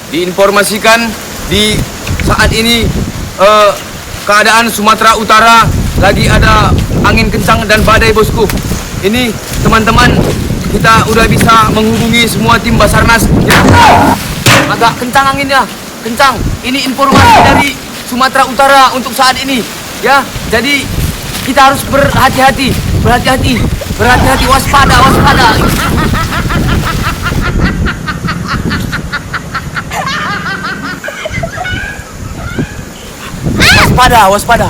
diinformasikan di saat ini keadaan Sumatera Utara lagi ada angin kencang dan badai, bosku. Ini teman-teman, kita udah bisa menghubungi semua tim Basarnas. Ya. Agak kencang anginnya, kencang. Ini informasi dari Sumatera Utara untuk saat ini. Ya, jadi kita harus berhati-hati, waspada. Waspada.